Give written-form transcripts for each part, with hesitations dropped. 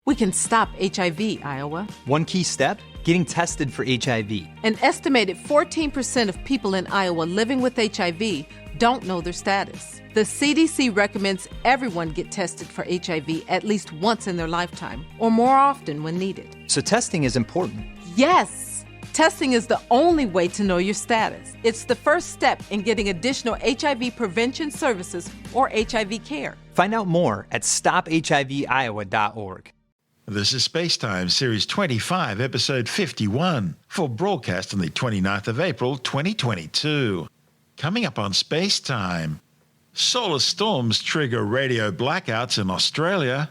We can stop HIV, Iowa. One key step? Getting tested for HIV. An estimated 14% of people in Iowa living with HIV don't know their status. The CDC recommends everyone get tested for HIV at least once in their lifetime, or more often when needed. So testing is important. Yes! Testing is the only way to know your status. It's the first step in getting additional HIV prevention services or HIV care. Find out more at stophiviowa.org. This is SpaceTime, Series 25, Episode 51, for broadcast on the 29th of April, 2022. Coming up on SpaceTime, solar storms trigger radio blackouts in Australia,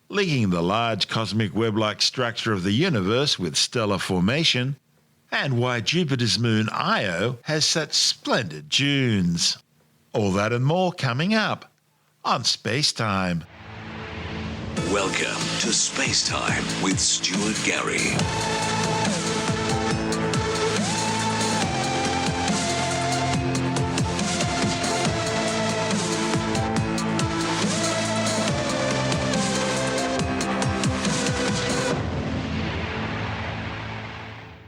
linking the large cosmic web-like structure of the universe with stellar formation, and why Jupiter's moon Io has such splendid dunes. All that and more coming up on SpaceTime. Welcome to SpaceTime with Stuart Gary.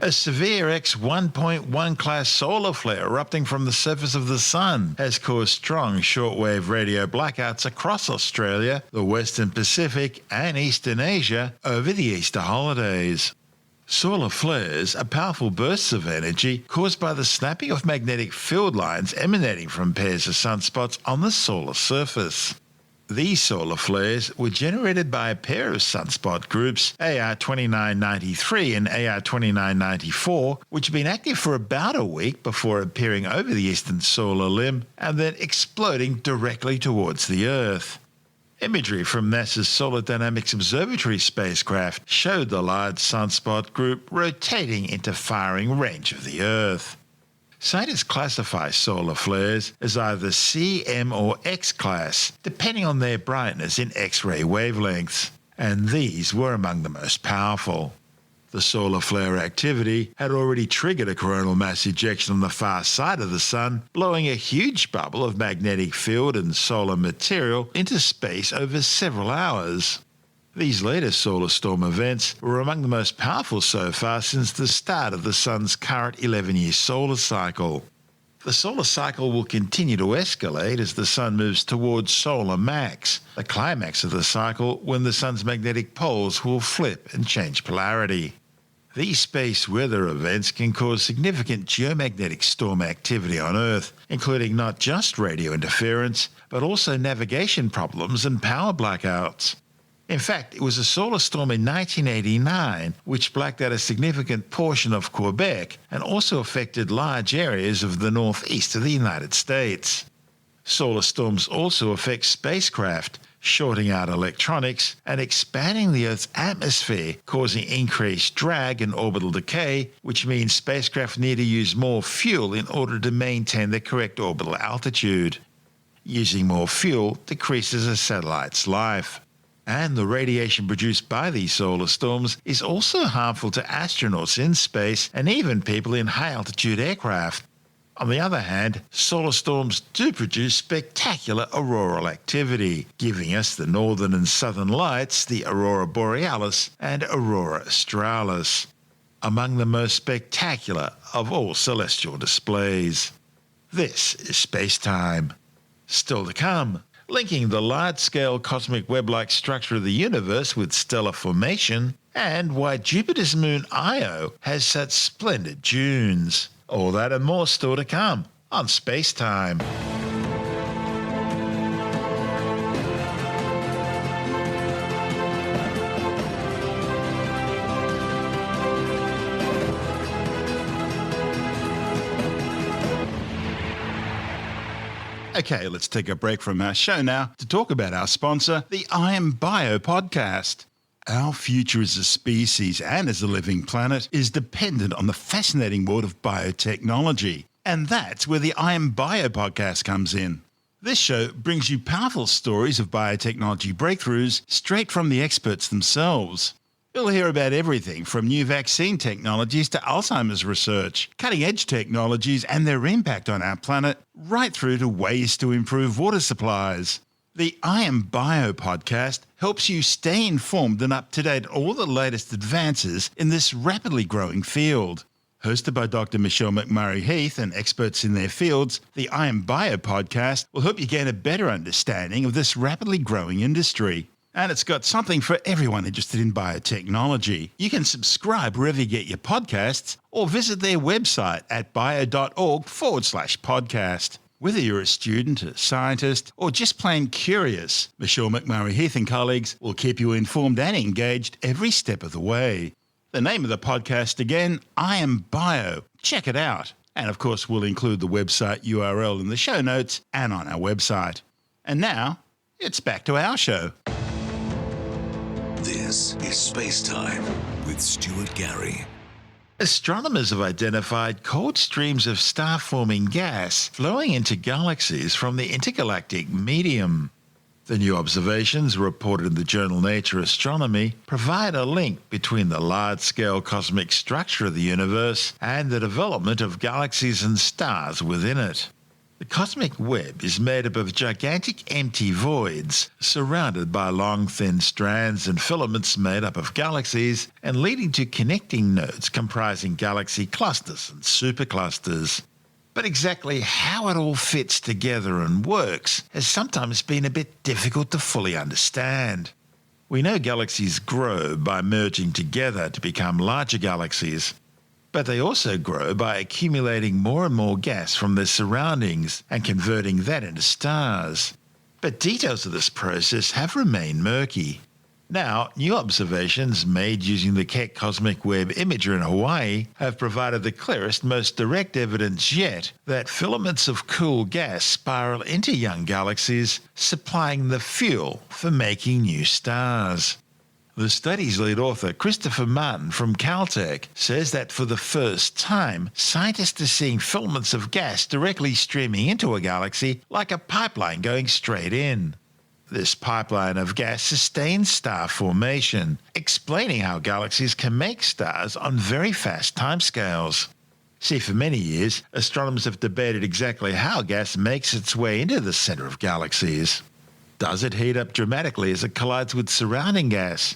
A severe X-1.1 class solar flare erupting from the surface of the Sun has caused strong shortwave radio blackouts across Australia, the Western Pacific and Eastern Asia over the Easter holidays. Solar flares are powerful bursts of energy caused by the snapping of magnetic field lines emanating from pairs of sunspots on the solar surface. These solar flares were generated by a pair of sunspot groups, AR2993 and AR2994, which have been active for about a week before appearing over the eastern solar limb and then exploding directly towards the Earth. Imagery from NASA's Solar Dynamics Observatory spacecraft showed the large sunspot group rotating into firing range of the Earth. Scientists classify solar flares as either C, M or X class, depending on their brightness in X-ray wavelengths, and these were among the most powerful. The solar flare activity had already triggered a coronal mass ejection on the far side of the Sun, blowing a huge bubble of magnetic field and solar material into space over several hours. These latest solar storm events were among the most powerful so far since the start of the Sun's current 11-year solar cycle. The solar cycle will continue to escalate as the Sun moves towards solar max, the climax of the cycle when the Sun's magnetic poles will flip and change polarity. These space weather events can cause significant geomagnetic storm activity on Earth, including not just radio interference, but also navigation problems and power blackouts. In fact, it was a solar storm in 1989 which blacked out a significant portion of Quebec and also affected large areas of the northeast of the United States. Solar storms also affect spacecraft, shorting out electronics and expanding the Earth's atmosphere, causing increased drag and orbital decay, which means spacecraft need to use more fuel in order to maintain the correct orbital altitude. Using more fuel decreases a satellite's life. And the radiation produced by these solar storms is also harmful to astronauts in space and even people in high-altitude aircraft. On the other hand, solar storms do produce spectacular auroral activity, giving us the northern and southern lights, the aurora borealis and aurora australis, among the most spectacular of all celestial displays. This is SpaceTime. Still to come, linking the large-scale cosmic web-like structure of the universe with stellar formation, and why Jupiter's moon Io has such splendid dunes. All that and more still to come on SpaceTime. Okay, let's take a break from our show now to talk about our sponsor, the I Am Bio podcast. Our future as a species and as a living planet is dependent on the fascinating world of biotechnology. And that's where the I Am Bio podcast comes in. This show brings you powerful stories of biotechnology breakthroughs straight from the experts themselves. You'll hear about everything from new vaccine technologies to Alzheimer's research, cutting-edge technologies and their impact on our planet, right through to ways to improve water supplies. The I Am Bio podcast helps you stay informed and up to date on all the latest advances in this rapidly growing field. Hosted by Dr. Michelle McMurray-Heath and experts in their fields, the I Am Bio podcast will help you gain a better understanding of this rapidly growing industry. And it's got something for everyone interested in biotechnology. You can subscribe wherever you get your podcasts or visit their website at bio.org/podcast. Whether you're a student, a scientist, or just plain curious, Michelle McMurray-Heath and colleagues will keep you informed and engaged every step of the way. The name of the podcast again, I Am Bio. Check it out. And of course, we'll include the website URL in the show notes and on our website. And now, it's back to our show. This is SpaceTime with Stuart Gary. Astronomers have identified cold streams of star-forming gas flowing into galaxies from the intergalactic medium. The new observations, reported in the journal Nature Astronomy, provide a link between the large-scale cosmic structure of the universe and the development of galaxies and stars within it. The cosmic web is made up of gigantic empty voids, surrounded by long thin strands and filaments made up of galaxies and leading to connecting nodes comprising galaxy clusters and superclusters. But exactly how it all fits together and works has sometimes been a bit difficult to fully understand. We know galaxies grow by merging together to become larger galaxies, but they also grow by accumulating more and more gas from their surroundings and converting that into stars. But details of this process have remained murky. Now, new observations made using the Keck Cosmic Web Imager in Hawaii have provided the clearest, most direct evidence yet that filaments of cool gas spiral into young galaxies, supplying the fuel for making new stars. The study's lead author, Christopher Martin from Caltech, says that for the first time, scientists are seeing filaments of gas directly streaming into a galaxy like a pipeline going straight in. This pipeline of gas sustains star formation, explaining how galaxies can make stars on very fast timescales. See, for many years, astronomers have debated exactly how gas makes its way into the center of galaxies. Does it heat up dramatically as it collides with surrounding gas?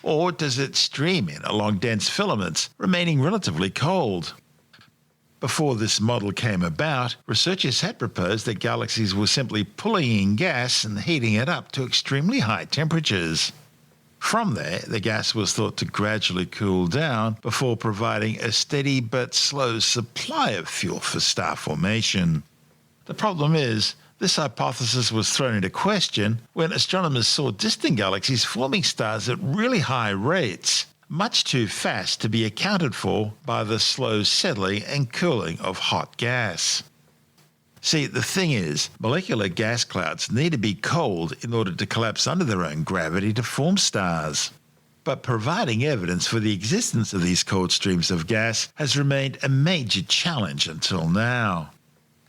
Or does it stream in along dense filaments, remaining relatively cold? Before this model came about, researchers had proposed that galaxies were simply pulling in gas and heating it up to extremely high temperatures. From there, the gas was thought to gradually cool down before providing a steady but slow supply of fuel for star formation. The problem is, this hypothesis was thrown into question when astronomers saw distant galaxies forming stars at really high rates, much too fast to be accounted for by the slow settling and cooling of hot gas. See, the thing is, molecular gas clouds need to be cold in order to collapse under their own gravity to form stars. But providing evidence for the existence of these cold streams of gas has remained a major challenge until now.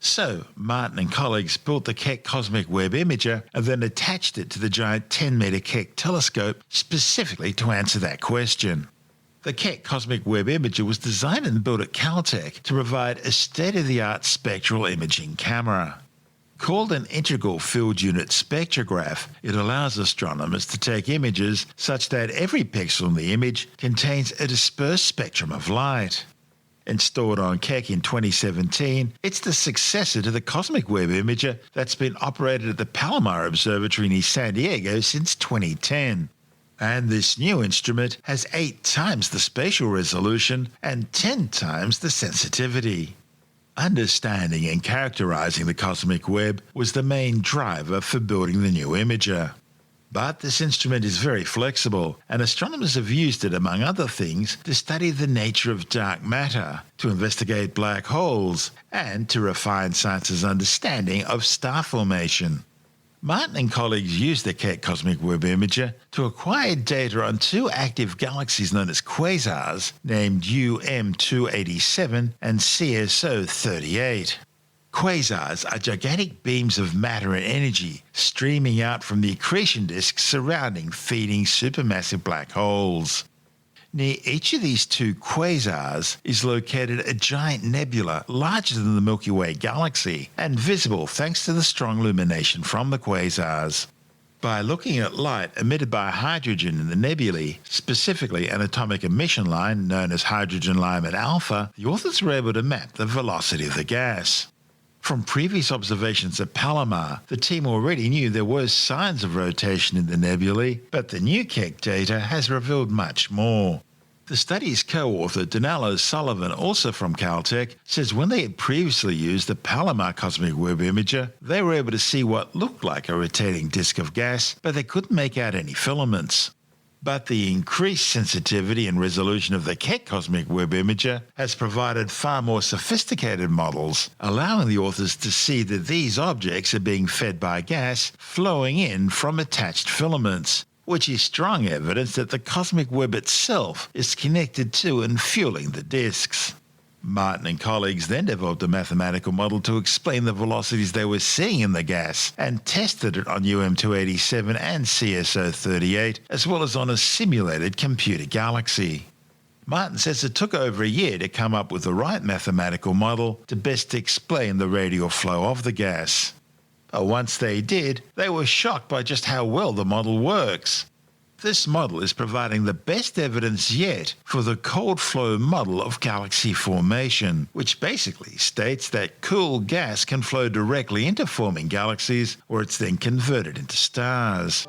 So, Martin and colleagues built the Keck Cosmic Web Imager and then attached it to the giant 10-meter Keck telescope specifically to answer that question. The Keck Cosmic Web Imager was designed and built at Caltech to provide a state-of-the-art spectral imaging camera. Called an integral field unit spectrograph, it allows astronomers to take images such that every pixel in the image contains a dispersed spectrum of light. Installed on Keck in 2017, it's the successor to the Cosmic Web Imager that's been operated at the Palomar Observatory in East San Diego since 2010. And this new instrument has 8 times the spatial resolution and 10 times the sensitivity. Understanding and characterizing the cosmic web was the main driver for building the new imager. But this instrument is very flexible, and astronomers have used it, among other things, to study the nature of dark matter, to investigate black holes, and to refine science's understanding of star formation. Martin and colleagues used the Keck Cosmic Web Imager to acquire data on 2 active galaxies known as quasars, named UM287 and CSO38. Quasars are gigantic beams of matter and energy streaming out from the accretion disks surrounding feeding supermassive black holes. Near each of these 2 quasars is located a giant nebula larger than the Milky Way galaxy and visible thanks to the strong illumination from the quasars. By looking at light emitted by hydrogen in the nebulae, specifically an atomic emission line known as hydrogen Lyman alpha, the authors were able to map the velocity of the gas. From previous observations at Palomar, the team already knew there were signs of rotation in the nebulae, but the new Keck data has revealed much more. The study's co-author, Donald O'Sullivan, also from Caltech, says when they had previously used the Palomar Cosmic Web Imager, they were able to see what looked like a rotating disk of gas, but they couldn't make out any filaments. But the increased sensitivity and resolution of the Keck Cosmic Web Imager has provided far more sophisticated models, allowing the authors to see that these objects are being fed by gas flowing in from attached filaments, which is strong evidence that the cosmic web itself is connected to and fueling the disks. Martin and colleagues then developed a mathematical model to explain the velocities they were seeing in the gas and tested it on UM287 and CSO38, as well as on a simulated computer galaxy. Martin says it took over a year to come up with the right mathematical model to best explain the radial flow of the gas. But once they did, they were shocked by just how well the model works. This model is providing the best evidence yet for the cold flow model of galaxy formation, which basically states that cool gas can flow directly into forming galaxies, where it's then converted into stars.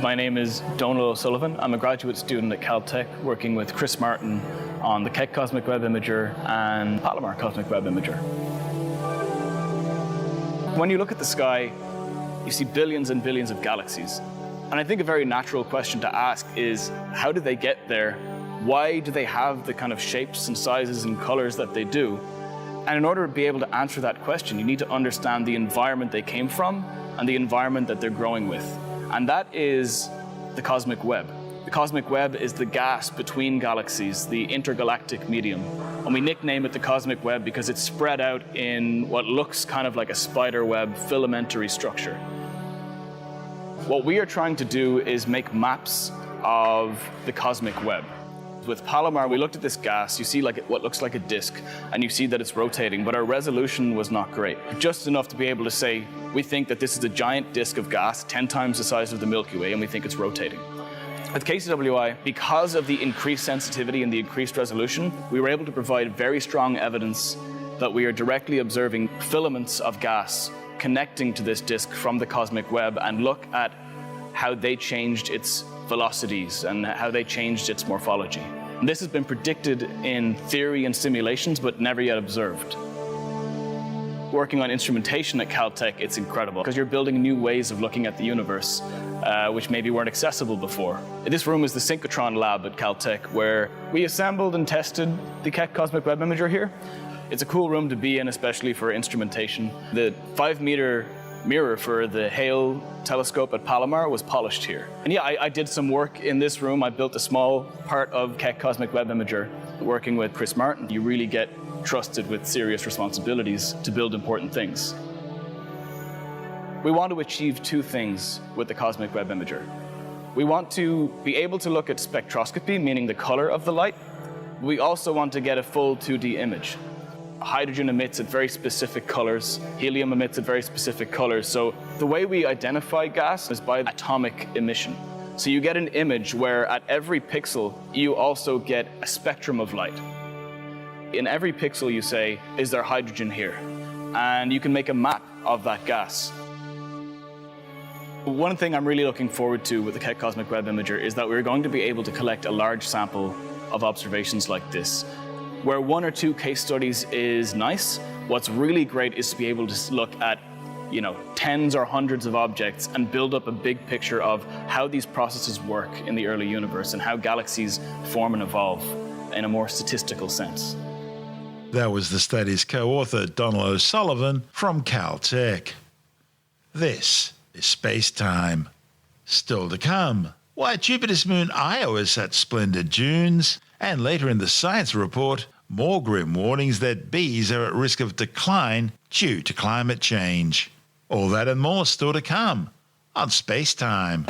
My name is Donald O'Sullivan. I'm a graduate student at Caltech working with Chris Martin on the Keck Cosmic Web Imager and Palomar Cosmic Web Imager. When you look at the sky, you see billions and billions of galaxies. And I think a very natural question to ask is, how did they get there? Why do they have the kind of shapes and sizes and colors that they do? And in order to be able to answer that question, you need to understand the environment they came from and the environment that they're growing with. And that is the cosmic web. The cosmic web is the gas between galaxies, the intergalactic medium. And we nickname it the cosmic web because it's spread out in what looks kind of like a spider web filamentary structure. What we are trying to do is make maps of the cosmic web. With Palomar, we looked at this gas, you see what looks like a disk, and you see that it's rotating, but our resolution was not great. Just enough to be able to say, we think that this is a giant disk of gas, 10 times the size of the Milky Way, and we think it's rotating. With KCWI, because of the increased sensitivity and the increased resolution, we were able to provide very strong evidence that we are directly observing filaments of gas connecting to this disk from the cosmic web, and look at how they changed its velocities and how they changed its morphology. And this has been predicted in theory and simulations, but never yet observed. Working on instrumentation at Caltech, it's incredible because you're building new ways of looking at the universe, which maybe weren't accessible before. This room is the synchrotron lab at Caltech, where we assembled and tested the Keck Cosmic Web Imager here. It's a cool room to be in, especially for instrumentation. The 5-meter mirror for the Hale telescope at Palomar was polished here. And yeah, I did some work in this room. I built a small part of Keck Cosmic Web Imager working with Chris Martin. You really get trusted with serious responsibilities to build important things. We want to achieve two things with the Cosmic Web Imager. We want to be able to look at spectroscopy, meaning the color of the light. We also want to get a full 2D image. Hydrogen emits at very specific colors. Helium emits at very specific colors. So the way we identify gas is by atomic emission. So you get an image where at every pixel, you also get a spectrum of light. In every pixel you say, is there hydrogen here? And you can make a map of that gas. One thing I'm really looking forward to with the Keck Cosmic Web Imager is that we're going to be able to collect a large sample of observations like this. Where one or two case studies is nice, what's really great is to be able to look at, tens or hundreds of objects and build up a big picture of how these processes work in the early universe and how galaxies form and evolve in a more statistical sense. That was the study's co-author, Donald O'Sullivan from Caltech. This is SpaceTime. Still to come, why Jupiter's moon Io has such splendid dunes, and later in the science report, more grim warnings that bees are at risk of decline due to climate change. All that and more still to come on SpaceTime.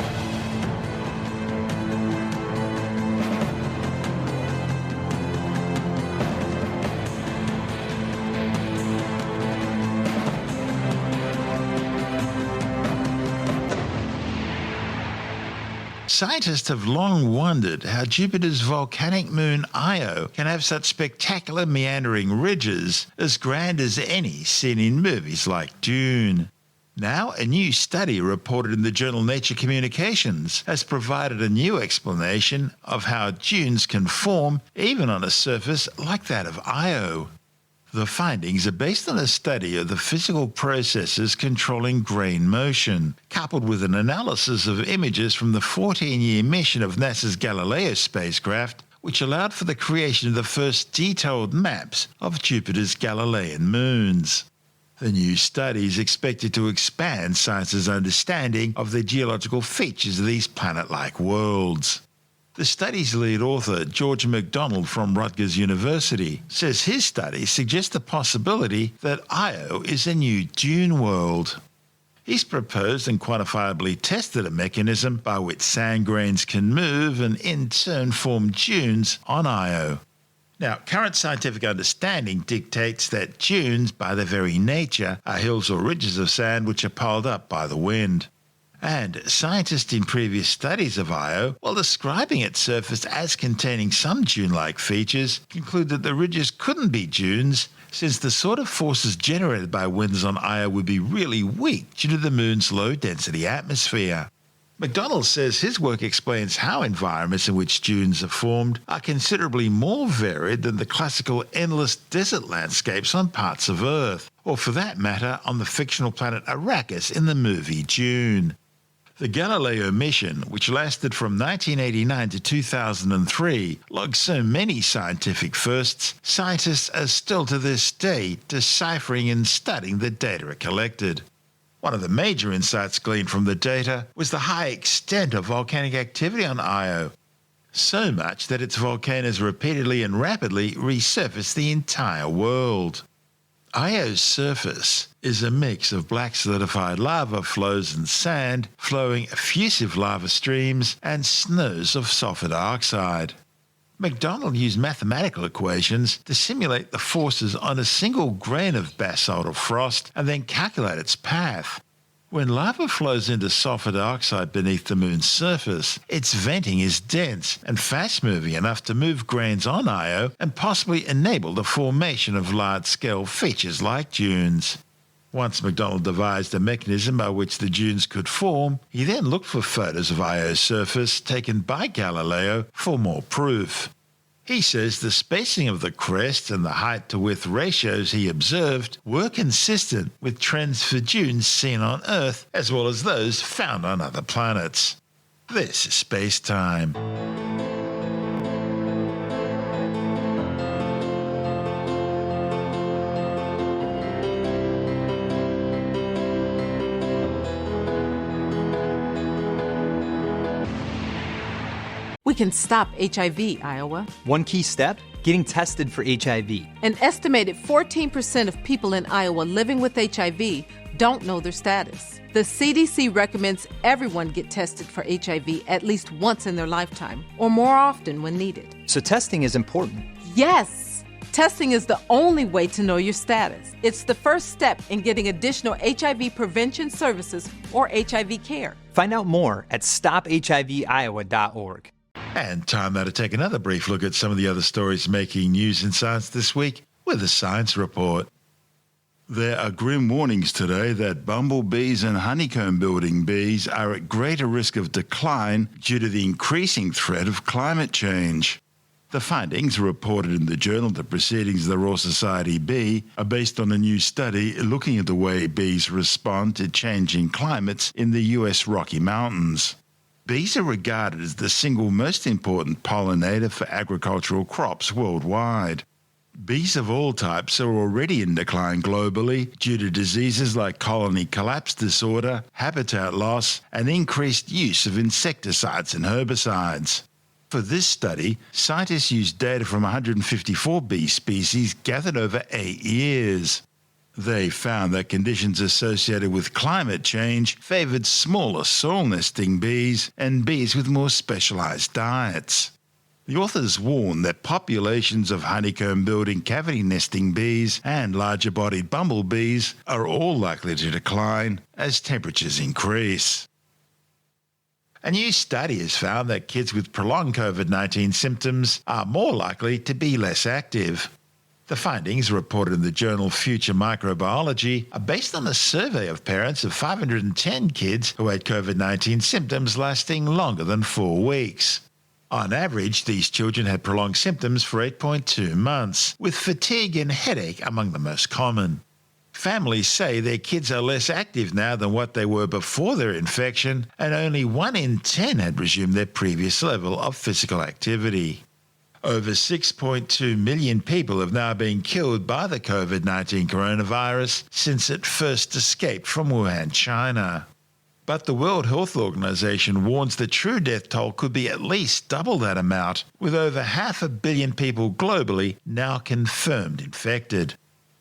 Scientists have long wondered how Jupiter's volcanic moon Io can have such spectacular meandering ridges as grand as any seen in movies like Dune. Now, a new study reported in the journal Nature Communications has provided a new explanation of how dunes can form even on a surface like that of Io. The findings are based on a study of the physical processes controlling grain motion, coupled with an analysis of images from the 14-year mission of NASA's Galileo spacecraft, which allowed for the creation of the first detailed maps of Jupiter's Galilean moons. The new study is expected to expand science's understanding of the geological features of these planet-like worlds. The study's lead author, George MacDonald from Rutgers University, says his study suggests the possibility that Io is a new dune world. He's proposed and quantifiably tested a mechanism by which sand grains can move and in turn form dunes on Io. Now, current scientific understanding dictates that dunes, by their very nature, are hills or ridges of sand which are piled up by the wind. And scientists in previous studies of Io, while describing its surface as containing some dune-like features, conclude that the ridges couldn't be dunes, since the sort of forces generated by winds on Io would be really weak due to the moon's low-density atmosphere. MacDonald says his work explains how environments in which dunes are formed are considerably more varied than the classical endless desert landscapes on parts of Earth, or for that matter on the fictional planet Arrakis in the movie Dune. The Galileo mission, which lasted from 1989 to 2003, logged so many scientific firsts, scientists are still to this day deciphering and studying the data it collected. One of the major insights gleaned from the data was the high extent of volcanic activity on Io, so much that its volcanoes repeatedly and rapidly resurface the entire world. Io's surface is a mix of black solidified lava flows and sand, flowing effusive lava streams, and snows of sulfur dioxide. MacDonald used mathematical equations to simulate the forces on a single grain of basalt or frost and then calculate its path. When lava flows into sulfur dioxide beneath the moon's surface, its venting is dense and fast-moving enough to move grains on Io and possibly enable the formation of large-scale features like dunes. Once MacDonald devised a mechanism by which the dunes could form, he then looked for photos of Io's surface taken by Galileo for more proof. He says the spacing of the crest and the height-to-width ratios he observed were consistent with trends for dunes seen on Earth as well as those found on other planets. This is SpaceTime. We can stop HIV, Iowa. One key step, getting tested for HIV. An estimated 14% of people in Iowa living with HIV don't know their status. The CDC recommends everyone get tested for HIV at least once in their lifetime, or more often when needed. So testing is important. Yes! Testing is the only way to know your status. It's the first step in getting additional HIV prevention services or HIV care. Find out more at stophiviowa.org. And time now to take another brief look at some of the other stories making news in science this week with a science report. There are grim warnings today that bumblebees and honeycomb-building bees are at greater risk of decline due to the increasing threat of climate change. The findings, reported in the journal The Proceedings of the Royal Society Bee, are based on a new study looking at the way bees respond to changing climates in the US Rocky Mountains. Bees are regarded as the single most important pollinator for agricultural crops worldwide. Bees of all types are already in decline globally due to diseases like colony collapse disorder, habitat loss, and increased use of insecticides and herbicides. For this study, scientists used data from 154 bee species gathered over 8 years. They found that conditions associated with climate change favored smaller soil-nesting bees and bees with more specialized diets. The authors warn that populations of honeycomb-building cavity-nesting bees and larger-bodied bumblebees are all likely to decline as temperatures increase. A new study has found that kids with prolonged COVID-19 symptoms are more likely to be less active. The findings, reported in the journal Future Microbiology, are based on a survey of parents of 510 kids who had COVID-19 symptoms lasting longer than 4 weeks. On average, these children had prolonged symptoms for 8.2 months, with fatigue and headache among the most common. Families say their kids are less active now than what they were before their infection, and only 1 in 10 had resumed their previous level of physical activity. Over 6.2 million people have now been killed by the COVID-19 coronavirus since it first escaped from Wuhan, China. But the World Health Organization warns the true death toll could be at least double that amount, with over 500 million people globally now confirmed infected.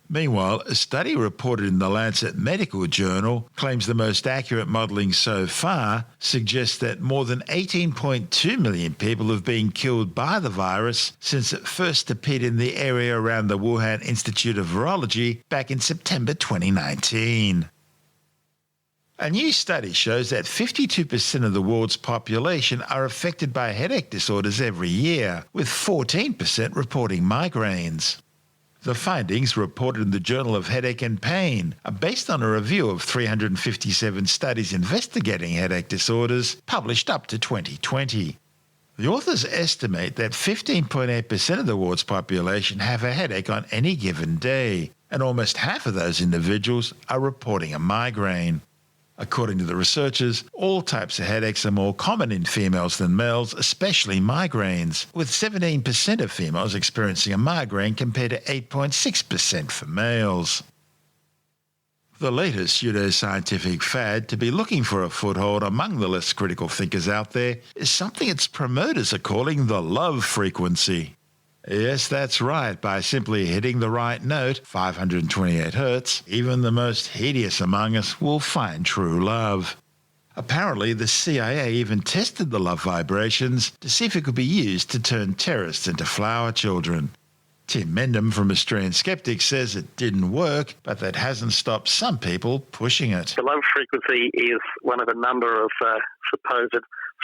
Meanwhile, a study reported in the Lancet Medical Journal claims the most accurate modelling so far suggests that more than 18.2 million people have been killed by the virus since it first appeared in the area around the Wuhan Institute of Virology back in September 2019. A new study shows that 52% of the world's population are affected by headache disorders every year, with 14% reporting migraines. The findings, reported in the Journal of Headache and Pain, are based on a review of 357 studies investigating headache disorders published up to 2020. The authors estimate that 15.8% of the world's population have a headache on any given day, and almost half of those individuals are reporting a migraine. According to the researchers, all types of headaches are more common in females than males, especially migraines, with 17% of females experiencing a migraine compared to 8.6% for males. The latest pseudoscientific fad to be looking for a foothold among the less critical thinkers out there is something its promoters are calling the love frequency. Yes, that's right. By simply hitting the right note, 528 Hz, even the most hideous among us will find true love. Apparently, the CIA even tested the love vibrations to see if it could be used to turn terrorists into flower children. Tim Mendham from Australian Skeptics says it didn't work, but that hasn't stopped some people pushing it. The love frequency is one of a number of supposed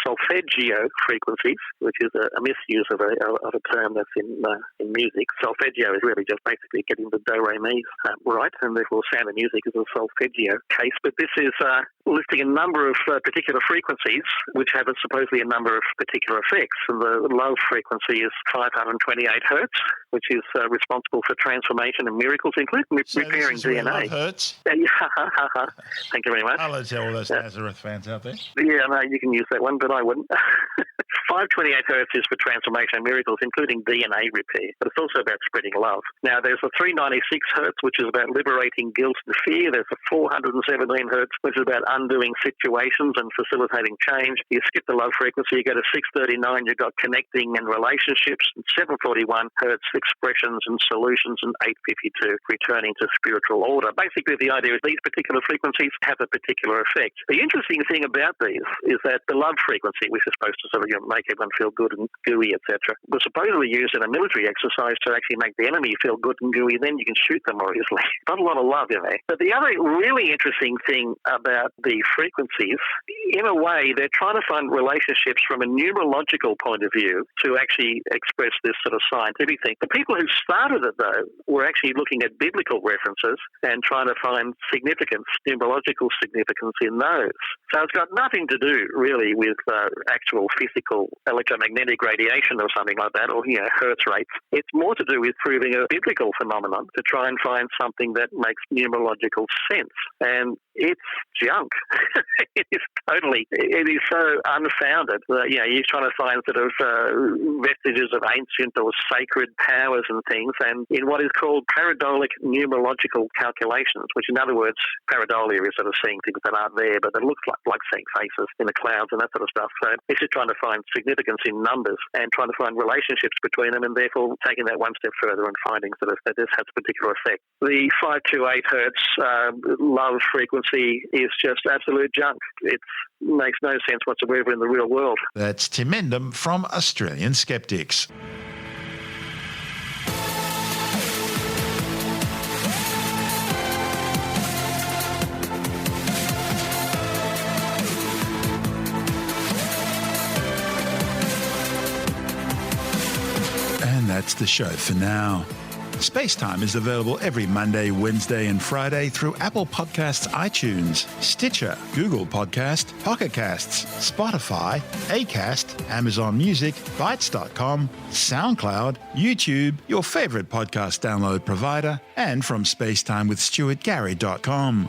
solfeggio frequencies, which is a misuse of a term that's in music. Solfeggio is really just basically getting the do re mi right, and therefore sound of music is a solfeggio case. But this is listing a number of particular frequencies which have supposedly a number of particular effects. And the love frequency is 528 hertz, which is responsible for transformation and miracles, including repairing DNA. Hertz? Thank you very much. I'll let you all those Nazareth fans out there. Yeah, no, you can use that one, but I wouldn't. 528 hertz is for transformation and miracles, including DNA repair, but it's also about spreading love. Now, there's a 396 hertz, which is about liberating guilt and fear. There's a 417 hertz, which is about undoing situations and facilitating change. You skip the love frequency, you go to 639, you've got connecting and relationships, and 741 hertz, expressions and solutions, and 852, returning to spiritual order. Basically, the idea is these particular frequencies have a particular effect. The interesting thing about these is that the love frequency, which is supposed to sort of make everyone feel good and gooey, etc., was supposedly used in a military exercise to actually make the enemy feel good and gooey. Then you can shoot them more easily. Not a lot of love, you know. But the other really interesting thing about the frequencies, in a way, they're trying to find relationships from a numerological point of view to actually express this sort of scientific thing. The people who started it, though, were actually looking at biblical references and trying to find significance, numerological significance in those. So it's got nothing to do, really, with actual physical electromagnetic radiation or something like that, or, hertz rates. It's more to do with proving a biblical phenomenon to try and find something that makes numerological sense. And it's junk. It is so unfounded that, you're trying to find sort of vestiges of ancient or sacred powers and things, and in what is called pareidolia numerological calculations, which in other words, pareidolia is sort of seeing things that aren't there, but it looks like seeing faces in the clouds and that sort of stuff. So it's just trying to find significance in numbers and trying to find relationships between them, and therefore taking that one step further and finding sort of that this has a particular effect. The 528 hertz love frequency is just absolute junk. It makes no sense whatsoever in the real world. That's Tim Mendham from Australian Skeptics. that's the show for now. SpaceTime is available every Monday, Wednesday and Friday through Apple Podcasts, iTunes, Stitcher, Google Podcast, Pocket Casts, Spotify, Acast, Amazon Music, Bytes.com, SoundCloud, YouTube, your favorite podcast download provider, and from spacetimewithstuartgary.com.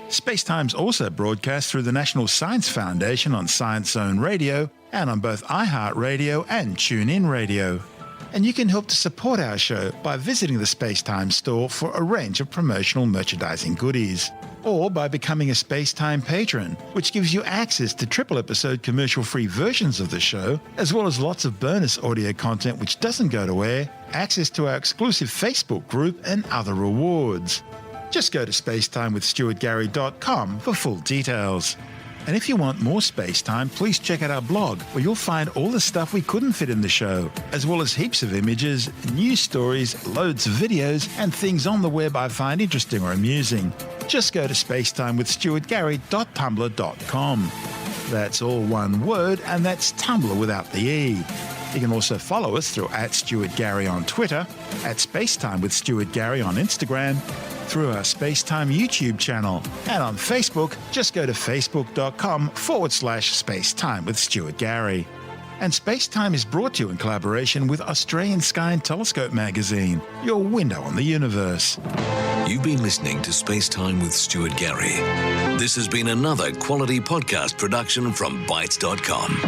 SpaceTime's also broadcast through the National Science Foundation on Science Zone Radio and on both iHeartRadio and TuneIn Radio. And you can help to support our show by visiting the SpaceTime store for a range of promotional merchandising goodies, or by becoming a SpaceTime patron, which gives you access to triple-episode commercial-free versions of the show, as well as lots of bonus audio content which doesn't go to air, access to our exclusive Facebook group, and other rewards. Just go to spacetimewithstuartgary.com for full details. And if you want more SpaceTime, please check out our blog, where you'll find all the stuff we couldn't fit in the show, as well as heaps of images, news stories, loads of videos, and things on the web I find interesting or amusing. Just go to spacetimewithstuartgary.tumblr.com. That's all one word, and that's Tumblr without the E. You can also follow us through @StuartGary on Twitter, @SpaceTimeWithStuartGary on Instagram, through our SpaceTime YouTube channel, and on Facebook, just go to facebook.com/SpaceTime with Stuart Gary. And SpaceTime is brought to you in collaboration with Australian Sky and Telescope magazine, your window on the universe. You've been listening to SpaceTime with Stuart Gary. This has been another quality podcast production from Bytes.com.